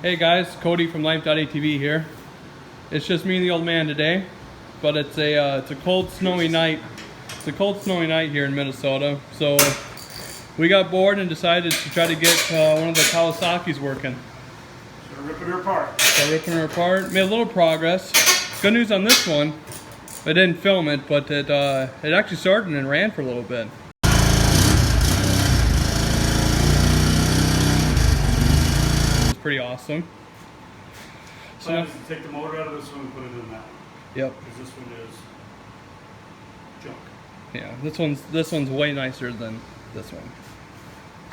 Hey guys, Cody from life.atv here. It's just me and the old man today, but it's a cold, snowy night. It's a cold, snowy night here in Minnesota, so we got bored and decided to try to get one of the Kawasaki's working. Start ripping her apart. Made a little progress. Good news on this one. I didn't film it, but it actually started and ran for a little bit. It's pretty awesome. So take the motor out of this one and put it in that one. Yep. Because this one is junk. Yeah, this one's way nicer than this one.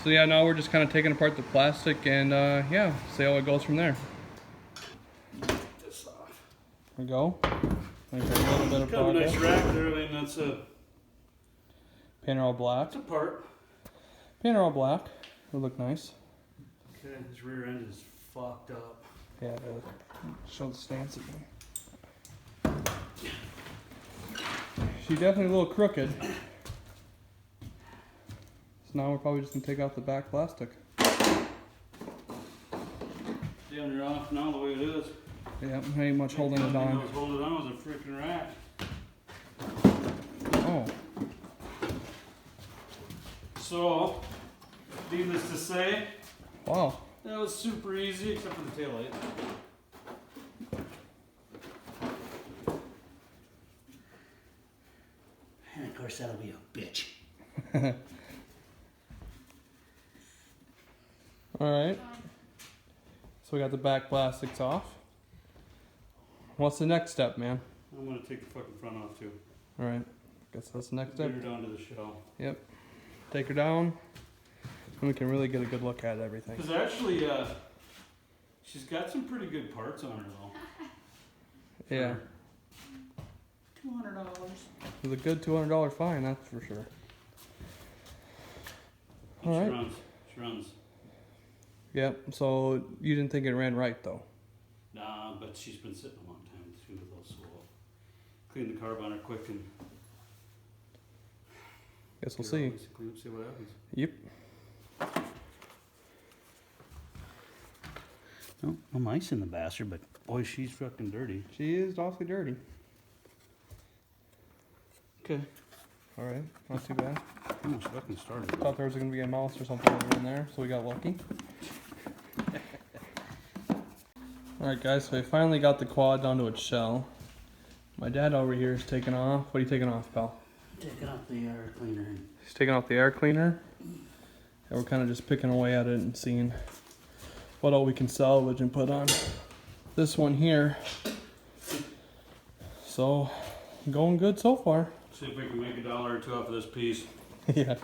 So yeah, now we're just kind of taking apart the plastic and yeah, see how it goes from there. Take this off. There we go. Make a little bit of Kind of a nice progress. rack there. I mean, that's a. Paint her all black. It's a part. Paint her all black. It'll look nice. Okay, this rear end is fucked up. Yeah, show the stance again. She's definitely a little crooked. So now we're probably just gonna take off the back plastic. See, when you're off now the way it is. Yeah, ain't much holding it on. I was holding it on was a freaking rack. Oh. So, needless to say, Wow. that was super easy except for the taillight. And of course that'll be a bitch. Alright. So we got the back plastics off. What's the next step, man? I'm gonna take the fucking front off too. Alright. Guess that's the next step. Get her down to the shell. Yep. Take her down. And we can really get a good look at everything. Because actually, she's got some pretty good parts on her though. Yeah. $200. With a good $200 fine, that's for sure. Alright. She runs. Yep, so you didn't think it ran right though? Nah, but she's been sitting a long time too with those, so we'll clean the carb on her quick and Guess we'll see. Clean up, see what happens. Yep. No mice in the bastard, but boy, she's fucking dirty. She is awfully dirty. Okay. Alright, not too bad. Almost fucking started. Thought there was gonna be a mouse or something over in there, so we got lucky. Alright guys, so we finally got the quad down to its shell. My dad over here is taking off. What are you taking off, pal? Taking off the air cleaner. He's taking off the air cleaner. And we're kind of just picking away at it and seeing what all we can salvage and put on this one here. So, going good so far. See if we can make $1 or $2 off of this piece. Yeah.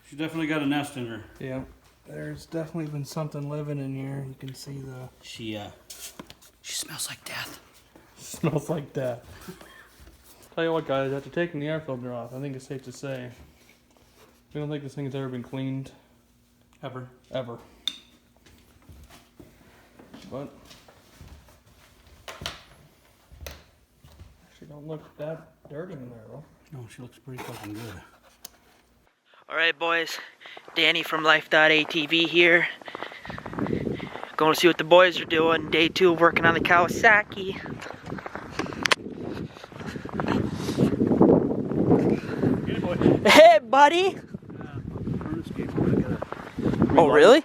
She's definitely got a nest in her. Yeah. There's definitely been something living in here. You can see the... She smells like death. Smells like death. Tell you what guys, after taking the air filter off, I think it's safe to say we don't think this thing has ever been cleaned. Ever. Ever. But actually don't look that dirty in there though. No, she looks pretty fucking good. Alright boys, Danny from life.atv here. Going to see what the boys are doing. Day 2 of working on the Kawasaki. Hey buddy! Oh really?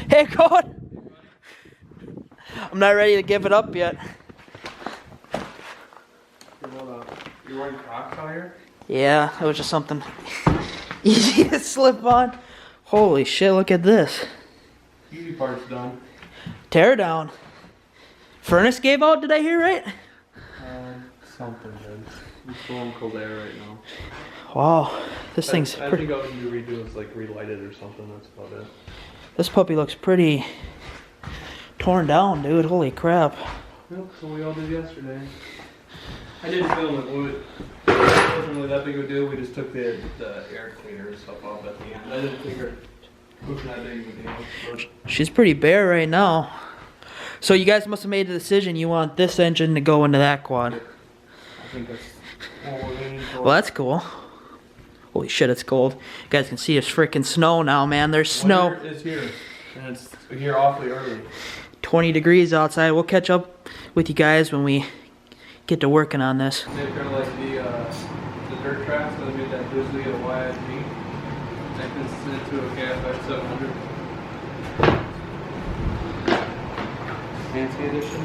Hey God! I'm not ready to give it up yet. You wearing Crocs out here? Yeah, it was just something easy to slip on. Holy shit, look at this. Easy part's done. Teardown. Furnace gave out, did I hear right? Something did. I'm blowing cold air right now. Wow, this thing's I pretty... think all you need to redo is like relight it or something, that's about it. This puppy looks pretty torn down, dude. Holy crap. Yep, so we all did yesterday. I didn't film it. It wasn't really that big of a deal. We just took the air cleaner and stuff off at the end. I didn't figure pushing that big of a deal. She's pretty bare right now. So you guys must have made a decision. You want this engine to go into that quad. I think that's what we're leaning towards. Well, that's cool. Holy shit, it's cold. You guys can see it's freaking snow now, man. There's snow. Winter is here, and it's here awfully early. 20 degrees outside. We'll catch up with you guys when we get to working on this. They're kind of like the dirt tracks that made that grizzly at YIG. That can sit into a KFX 700. Fancy edition.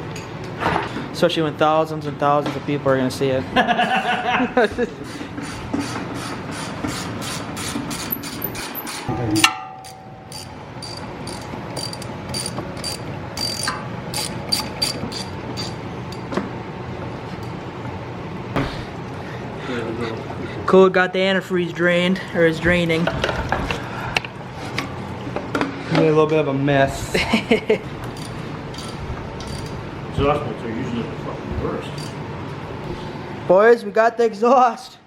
Especially when thousands and thousands of people are going to see it. Cool, got the antifreeze drained, or is draining. Made a little bit of a mess. Exhaust bolts are usually the fucking worst. Boys, we got the exhaust.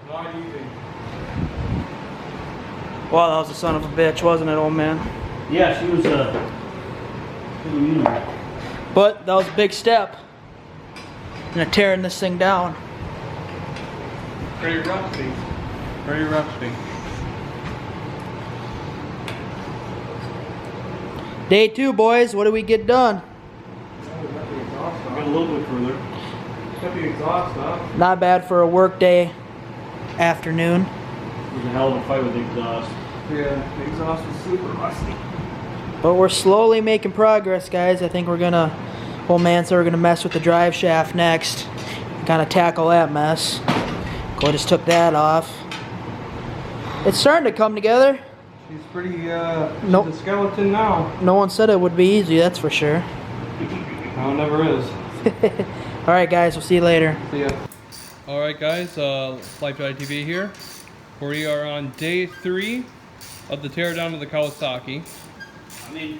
Not easy. Wow, that was a son of a bitch, wasn't it, old man? Yeah, she was But that was a big step. Tearing this thing down. Pretty rusty. Very rusty. Day 2, boys. What did we get done? Got a little bit further. Got the exhaust up. Not bad for a work day afternoon. It was a hell of a fight with the exhaust. Yeah, the exhaust was super rusty. But we're slowly making progress, guys. I think we're gonna, old man said we're gonna mess with the drive shaft next. Kind of tackle that mess. Go just took that off. It's starting to come together. She's pretty, Nope. she's a skeleton now. No one said it would be easy, that's for sure. No, it never is. Alright guys, we'll see you later. See ya. Alright guys, life.atv here. We are on day 3 of the teardown of the Kawasaki. I mean,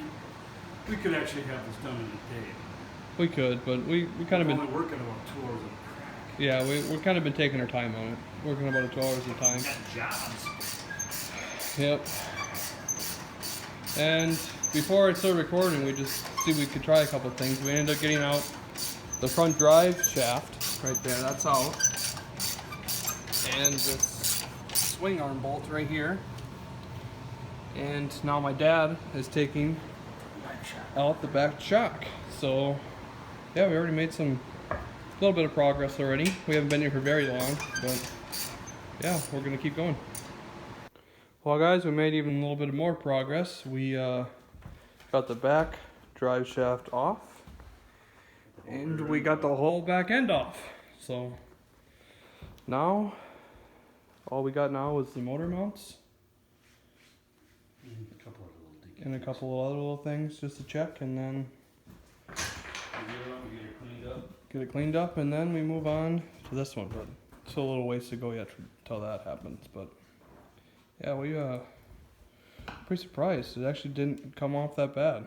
we could actually have this done in a day. We could, but we kind of We're been... only working about 2 hours a crack. Yeah, we're kind of been taking our time on it. Working about 2 hours at a time. We got jobs. Yep. And before I started recording, we just see we could try a couple things. We ended up getting out the front drive shaft right there. That's out. And this swing arm bolt right here. And now my dad is taking out the back shock. So yeah, we already made a little bit of progress already. We haven't been here for very long, but yeah, we're gonna keep going. Well guys, we made even a little bit more progress. We got the back drive shaft off, and we got the whole back end off. So now, all we got now is the motor mounts. And a couple of other little things just to check, and then get it cleaned up, and then we move on to this one. But still a little ways to go yet till that happens. But yeah, we pretty surprised. It actually didn't come off that bad.